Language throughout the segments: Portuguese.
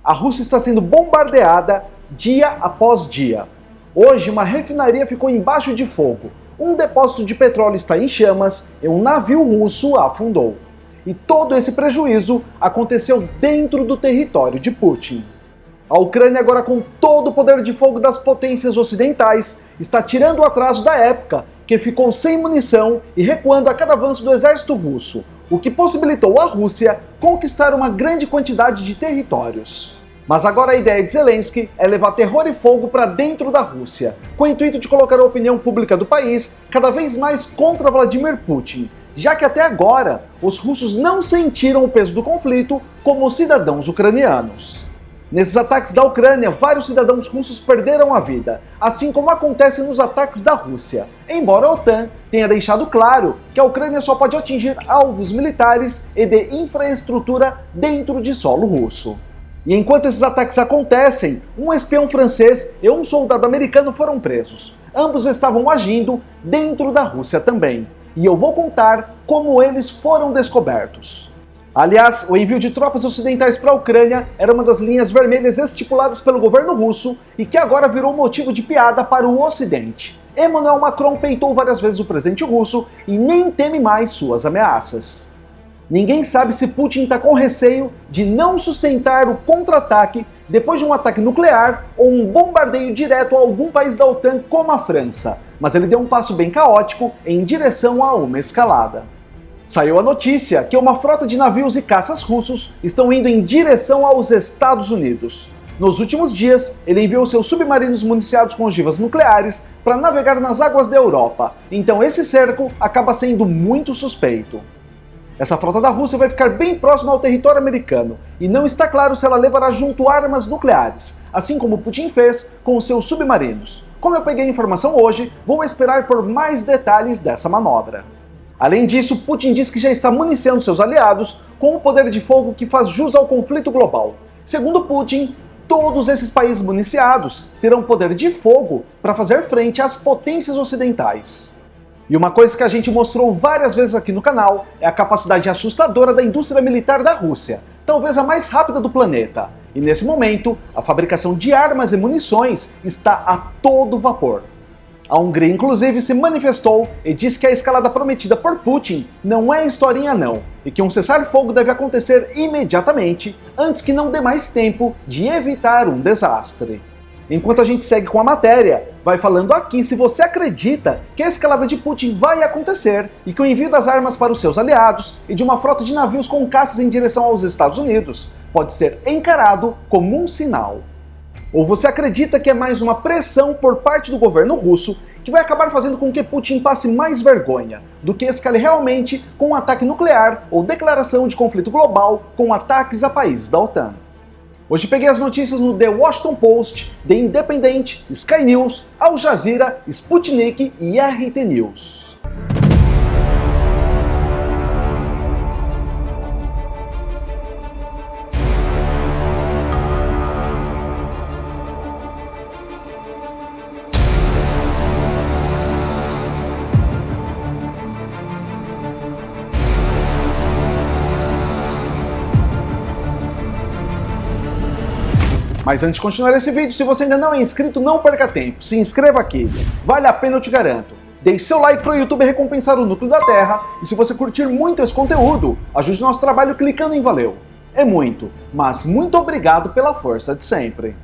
A Rússia está sendo bombardeada dia após dia. Hoje, uma refinaria ficou embaixo de fogo, um depósito de petróleo está em chamas e um navio russo afundou. E todo esse prejuízo aconteceu dentro do território de Putin. A Ucrânia, agora com todo o poder de fogo das potências ocidentais, está tirando o atraso da época, que ficou sem munição e recuando a cada avanço do exército russo, o que possibilitou à Rússia conquistar uma grande quantidade de territórios. Mas agora a ideia de Zelensky é levar terror e fogo para dentro da Rússia, com o intuito de colocar a opinião pública do país cada vez mais contra Vladimir Putin, já que até agora os russos não sentiram o peso do conflito como os cidadãos ucranianos. Nesses ataques da Ucrânia, vários cidadãos russos perderam a vida, assim como acontece nos ataques da Rússia, embora a OTAN tenha deixado claro que a Ucrânia só pode atingir alvos militares e de infraestrutura dentro de solo russo. E enquanto esses ataques acontecem, um espião francês e um soldado americano foram presos. Ambos estavam agindo dentro da Rússia também. E eu vou contar como eles foram descobertos. Aliás, o envio de tropas ocidentais para a Ucrânia era uma das linhas vermelhas estipuladas pelo governo russo e que agora virou motivo de piada para o Ocidente. Emmanuel Macron peitou várias vezes o presidente russo e nem teme mais suas ameaças. Ninguém sabe se Putin está com receio de não sustentar o contra-ataque depois de um ataque nuclear ou um bombardeio direto a algum país da OTAN como a França, mas ele deu um passo bem caótico em direção a uma escalada. Saiu a notícia que uma frota de navios e caças russos estão indo em direção aos Estados Unidos. Nos últimos dias, ele enviou seus submarinos municiados com ogivas nucleares para navegar nas águas da Europa, então esse cerco acaba sendo muito suspeito. Essa frota da Rússia vai ficar bem próxima ao território americano, e não está claro se ela levará junto armas nucleares, assim como Putin fez com os seus submarinos. Como eu peguei a informação hoje, vou esperar por mais detalhes dessa manobra. Além disso, Putin diz que já está municiando seus aliados com o poder de fogo que faz jus ao conflito global. Segundo Putin, todos esses países municiados terão poder de fogo para fazer frente às potências ocidentais. E uma coisa que a gente mostrou várias vezes aqui no canal é a capacidade assustadora da indústria militar da Rússia, talvez a mais rápida do planeta. E nesse momento, a fabricação de armas e munições está a todo vapor. A Hungria, inclusive, se manifestou e disse que a escalada prometida por Putin não é historinha não, e que um cessar-fogo deve acontecer imediatamente, antes que não dê mais tempo de evitar um desastre. Enquanto a gente segue com a matéria, vai falando aqui se você acredita que a escalada de Putin vai acontecer e que o envio das armas para os seus aliados e de uma frota de navios com caças em direção aos Estados Unidos pode ser encarado como um sinal. Ou você acredita que é mais uma pressão por parte do governo russo que vai acabar fazendo com que Putin passe mais vergonha, do que escale realmente com um ataque nuclear ou declaração de conflito global com ataques a países da OTAN? Hoje peguei as notícias no The Washington Post, The Independent, Sky News, Al Jazeera, Sputnik e RT News. Mas antes de continuar esse vídeo, se você ainda não é inscrito, não perca tempo, se inscreva aqui, vale a pena, eu te garanto. Deixe seu like para o YouTube recompensar o núcleo da Terra, e se você curtir muito esse conteúdo, ajude nosso trabalho clicando em valeu. É muito, mas muito obrigado pela força de sempre.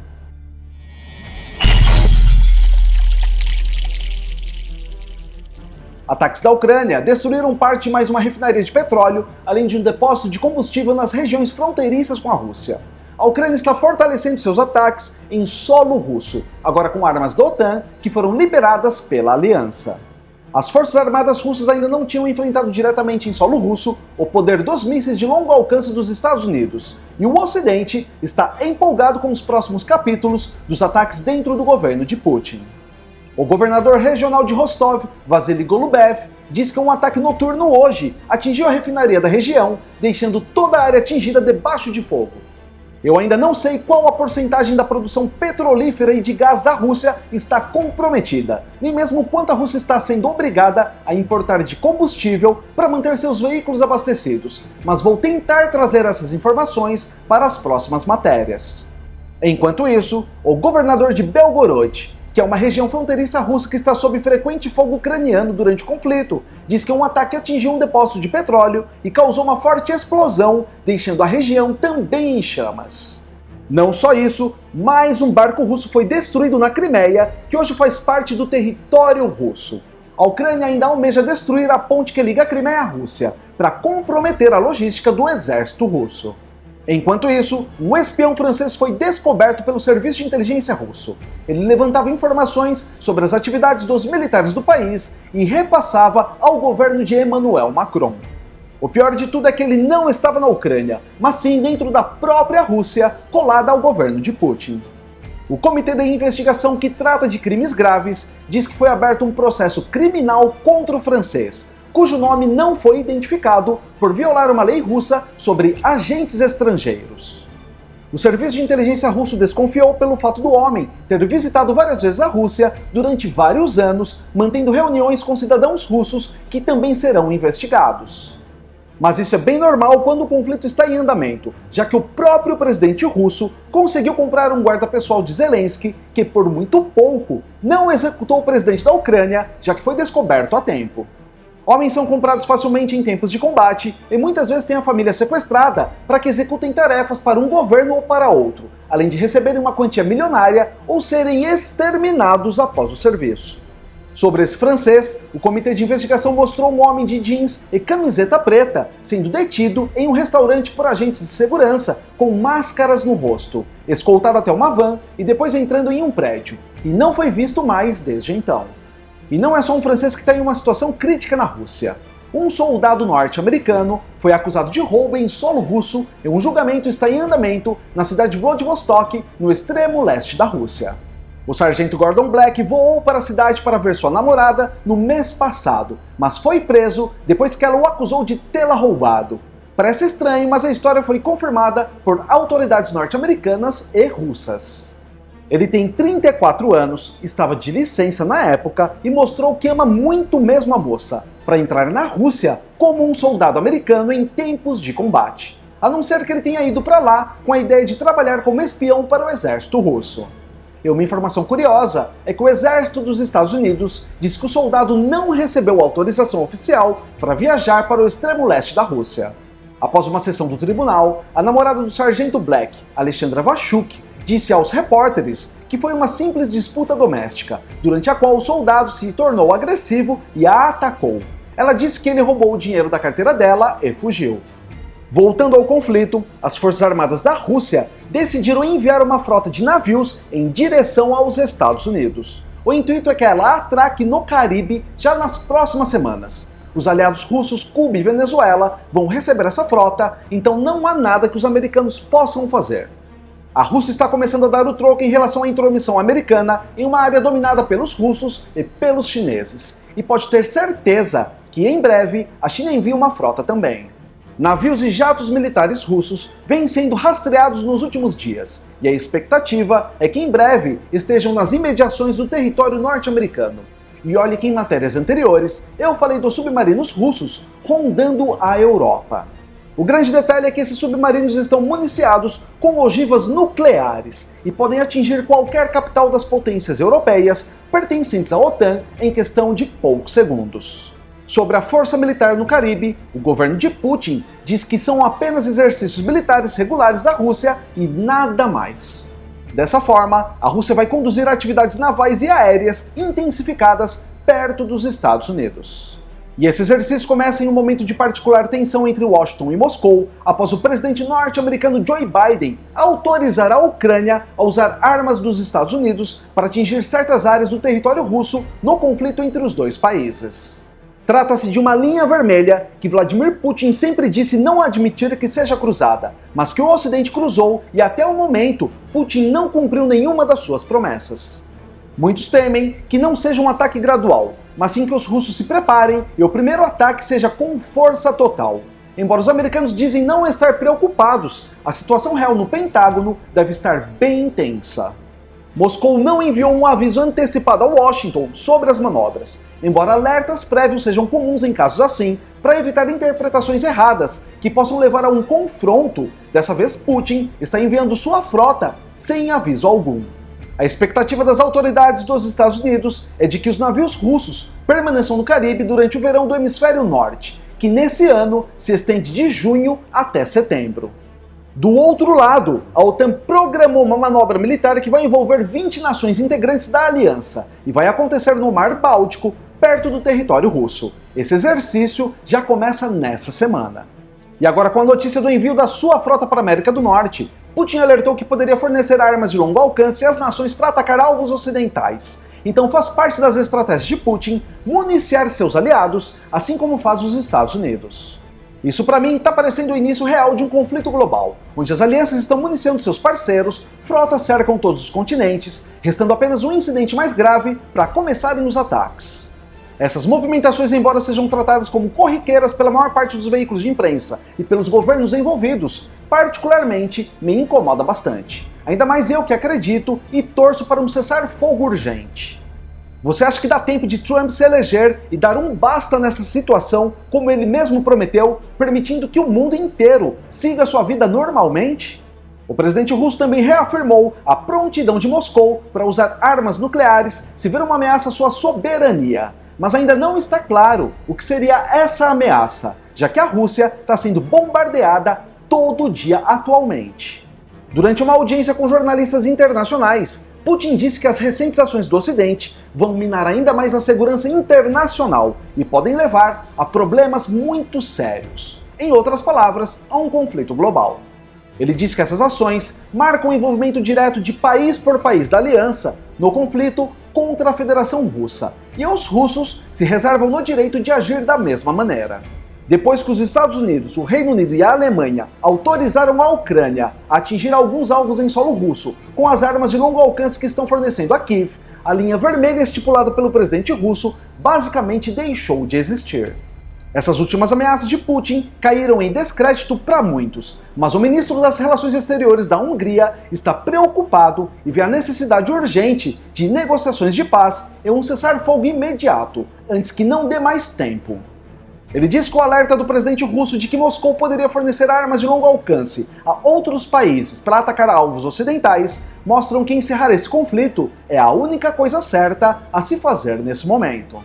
Ataques da Ucrânia destruíram parte de mais uma refinaria de petróleo, além de um depósito de combustível nas regiões fronteiriças com a Rússia. A Ucrânia está fortalecendo seus ataques em solo russo, agora com armas da OTAN que foram liberadas pela aliança. As forças armadas russas ainda não tinham enfrentado diretamente em solo russo o poder dos mísseis de longo alcance dos Estados Unidos, e o Ocidente está empolgado com os próximos capítulos dos ataques dentro do governo de Putin. O governador regional de Rostov, Vasily Golubev, diz que um ataque noturno hoje atingiu a refinaria da região, deixando toda a área atingida debaixo de fogo. Eu ainda não sei qual a porcentagem da produção petrolífera e de gás da Rússia está comprometida, nem mesmo quanto a Rússia está sendo obrigada a importar de combustível para manter seus veículos abastecidos, mas vou tentar trazer essas informações para as próximas matérias. Enquanto isso, o governador de Belgorod, que é uma região fronteiriça russa que está sob frequente fogo ucraniano durante o conflito, diz que um ataque atingiu um depósito de petróleo e causou uma forte explosão, deixando a região também em chamas. Não só isso, mais um barco russo foi destruído na Crimeia, que hoje faz parte do território russo. A Ucrânia ainda almeja destruir a ponte que liga a Crimeia à Rússia, para comprometer a logística do exército russo. Enquanto isso, um espião francês foi descoberto pelo serviço de inteligência russo. Ele levantava informações sobre as atividades dos militares do país e repassava ao governo de Emmanuel Macron. O pior de tudo é que ele não estava na Ucrânia, mas sim dentro da própria Rússia, colada ao governo de Putin. O Comitê de Investigação que trata de crimes graves diz que foi aberto um processo criminal contra o francês, cujo nome não foi identificado por violar uma lei russa sobre agentes estrangeiros. O serviço de inteligência russo desconfiou pelo fato do homem ter visitado várias vezes a Rússia durante vários anos, mantendo reuniões com cidadãos russos que também serão investigados. Mas isso é bem normal quando o conflito está em andamento, já que o próprio presidente russo conseguiu comprar um guarda pessoal de Zelensky que, por muito pouco, não executou o presidente da Ucrânia, já que foi descoberto a tempo. Homens são comprados facilmente em tempos de combate e muitas vezes têm a família sequestrada para que executem tarefas para um governo ou para outro, além de receberem uma quantia milionária ou serem exterminados após o serviço. Sobre esse francês, o comitê de investigação mostrou um homem de jeans e camiseta preta sendo detido em um restaurante por agentes de segurança com máscaras no rosto, escoltado até uma van e depois entrando em um prédio, e não foi visto mais desde então. E não é só um francês que está em uma situação crítica na Rússia. Um soldado norte-americano foi acusado de roubo em solo russo e um julgamento está em andamento na cidade de Vladivostok, no extremo leste da Rússia. O sargento Gordon Black voou para a cidade para ver sua namorada no mês passado, mas foi preso depois que ela o acusou de tê-la roubado. Parece estranho, mas a história foi confirmada por autoridades norte-americanas e russas. Ele tem 34 anos, estava de licença na época e mostrou que ama muito mesmo a moça, para entrar na Rússia como um soldado americano em tempos de combate. A não ser que ele tenha ido para lá com a ideia de trabalhar como espião para o exército russo. E uma informação curiosa é que o exército dos Estados Unidos diz que o soldado não recebeu autorização oficial para viajar para o extremo leste da Rússia. Após uma sessão do tribunal, a namorada do sargento Black, Alexandra Vachuk, disse aos repórteres que foi uma simples disputa doméstica, durante a qual o soldado se tornou agressivo e a atacou. Ela disse que ele roubou o dinheiro da carteira dela e fugiu. Voltando ao conflito, as Forças Armadas da Rússia decidiram enviar uma frota de navios em direção aos Estados Unidos. O intuito é que ela atraque no Caribe já nas próximas semanas. Os aliados russos Cuba e Venezuela vão receber essa frota, então não há nada que os americanos possam fazer. A Rússia está começando a dar o troco em relação à intromissão americana em uma área dominada pelos russos e pelos chineses. E pode ter certeza que em breve a China envia uma frota também. Navios e jatos militares russos vêm sendo rastreados nos últimos dias, e a expectativa é que em breve estejam nas imediações do território norte-americano. E olhe que em matérias anteriores eu falei dos submarinos russos rondando a Europa. O grande detalhe é que esses submarinos estão municiados com ogivas nucleares e podem atingir qualquer capital das potências europeias pertencentes à OTAN em questão de poucos segundos. Sobre a força militar no Caribe, o governo de Putin diz que são apenas exercícios militares regulares da Rússia e nada mais. Dessa forma, a Rússia vai conduzir atividades navais e aéreas intensificadas perto dos Estados Unidos. E esse exercício começa em um momento de particular tensão entre Washington e Moscou, após o presidente norte-americano Joe Biden autorizar a Ucrânia a usar armas dos Estados Unidos para atingir certas áreas do território russo no conflito entre os dois países. Trata-se de uma linha vermelha que Vladimir Putin sempre disse não admitir que seja cruzada, mas que o Ocidente cruzou e até o momento Putin não cumpriu nenhuma das suas promessas. Muitos temem que não seja um ataque gradual, mas sim que os russos se preparem e o primeiro ataque seja com força total. Embora os americanos dizem não estar preocupados, a situação real no Pentágono deve estar bem intensa. Moscou não enviou um aviso antecipado a Washington sobre as manobras, embora alertas prévios sejam comuns em casos assim, para evitar interpretações erradas que possam levar a um confronto. Dessa vez, Putin está enviando sua frota sem aviso algum. A expectativa das autoridades dos Estados Unidos é de que os navios russos permaneçam no Caribe durante o verão do hemisfério norte, que nesse ano se estende de junho até setembro. Do outro lado, a OTAN programou uma manobra militar que vai envolver 20 nações integrantes da aliança e vai acontecer no Mar Báltico, perto do território russo. Esse exercício já começa nessa semana. E agora, com a notícia do envio da sua frota para a América do Norte, Putin alertou que poderia fornecer armas de longo alcance às nações para atacar alvos ocidentais. Então faz parte das estratégias de Putin municiar seus aliados, assim como faz os Estados Unidos. Isso para mim está parecendo o início real de um conflito global, onde as alianças estão municiando seus parceiros, frotas cercam todos os continentes, restando apenas um incidente mais grave para começarem os ataques. Essas movimentações, embora sejam tratadas como corriqueiras pela maior parte dos veículos de imprensa e pelos governos envolvidos, particularmente me incomoda bastante. Ainda mais eu que acredito e torço para um cessar-fogo urgente. Você acha que dá tempo de Trump se eleger e dar um basta nessa situação, como ele mesmo prometeu, permitindo que o mundo inteiro siga sua vida normalmente? O presidente russo também reafirmou a prontidão de Moscou para usar armas nucleares se vir uma ameaça à sua soberania. Mas ainda não está claro o que seria essa ameaça, já que a Rússia está sendo bombardeada todo dia atualmente. Durante uma audiência com jornalistas internacionais, Putin disse que as recentes ações do Ocidente vão minar ainda mais a segurança internacional e podem levar a problemas muito sérios. Em outras palavras, a um conflito global. Ele disse que essas ações marcam o envolvimento direto de país por país da aliança no conflito contra a Federação Russa, e os russos se reservam no direito de agir da mesma maneira. Depois que os Estados Unidos, o Reino Unido e a Alemanha autorizaram a Ucrânia a atingir alguns alvos em solo russo com as armas de longo alcance que estão fornecendo a Kiev, a linha vermelha estipulada pelo presidente russo basicamente deixou de existir. Essas últimas ameaças de Putin caíram em descrédito para muitos, mas o ministro das Relações Exteriores da Hungria está preocupado e vê a necessidade urgente de negociações de paz e um cessar-fogo imediato, antes que não dê mais tempo. Ele diz que o alerta do presidente russo de que Moscou poderia fornecer armas de longo alcance a outros países para atacar alvos ocidentais mostram que encerrar esse conflito é a única coisa certa a se fazer nesse momento.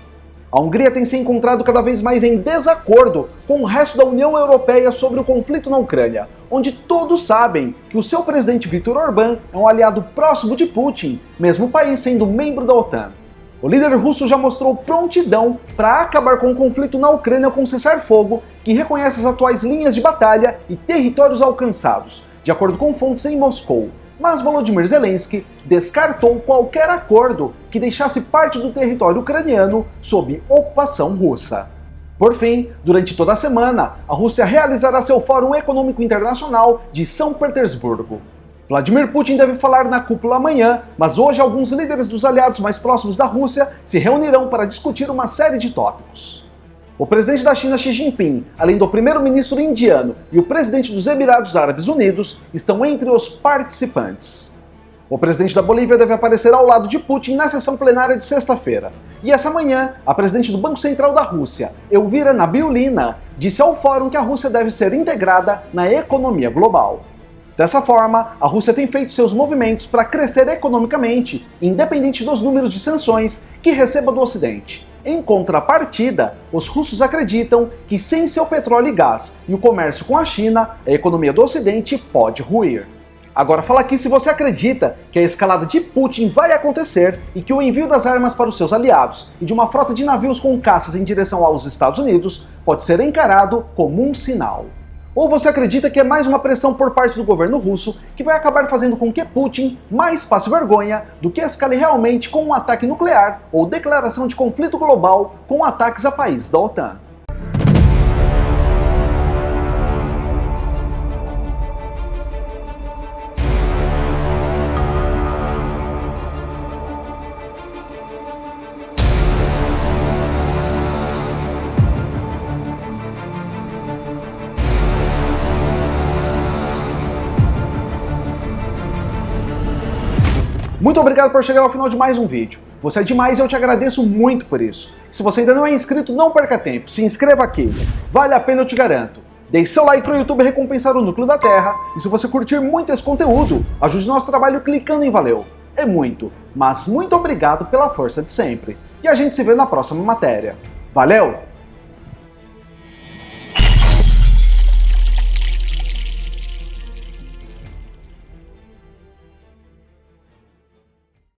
A Hungria tem se encontrado cada vez mais em desacordo com o resto da União Europeia sobre o conflito na Ucrânia, onde todos sabem que o seu presidente Viktor Orbán é um aliado próximo de Putin, mesmo o país sendo membro da OTAN. O líder russo já mostrou prontidão para acabar com o conflito na Ucrânia com um cessar-fogo que reconhece as atuais linhas de batalha e territórios alcançados, de acordo com fontes em Moscou. Mas Volodymyr Zelensky descartou qualquer acordo que deixasse parte do território ucraniano sob ocupação russa. Por fim, durante toda a semana, a Rússia realizará seu Fórum Econômico Internacional de São Petersburgo. Vladimir Putin deve falar na cúpula amanhã, mas hoje alguns líderes dos aliados mais próximos da Rússia se reunirão para discutir uma série de tópicos. O presidente da China, Xi Jinping, além do primeiro-ministro indiano e o presidente dos Emirados Árabes Unidos, estão entre os participantes. O presidente da Bolívia deve aparecer ao lado de Putin na sessão plenária de sexta-feira. E essa manhã, a presidente do Banco Central da Rússia, Elvira Nabiullina, disse ao fórum que a Rússia deve ser integrada na economia global. Dessa forma, a Rússia tem feito seus movimentos para crescer economicamente, independente dos números de sanções que receba do Ocidente. Em contrapartida, os russos acreditam que sem seu petróleo e gás e o comércio com a China, a economia do Ocidente pode ruir. Agora fala aqui se você acredita que a escalada de Putin vai acontecer e que o envio das armas para os seus aliados e de uma frota de navios com caças em direção aos Estados Unidos pode ser encarado como um sinal. Ou você acredita que é mais uma pressão por parte do governo russo que vai acabar fazendo com que Putin mais passe vergonha do que escale realmente com um ataque nuclear ou declaração de conflito global com ataques a países da OTAN? Muito obrigado por chegar ao final de mais um vídeo. Você é demais e eu te agradeço muito por isso. Se você ainda não é inscrito, não perca tempo, se inscreva aqui. Vale a pena, eu te garanto. Deixe seu like para o YouTube recompensar o núcleo da Terra. E se você curtir muito esse conteúdo, ajude nosso trabalho clicando em valeu. É muito, mas muito obrigado pela força de sempre. E a gente se vê na próxima matéria. Valeu!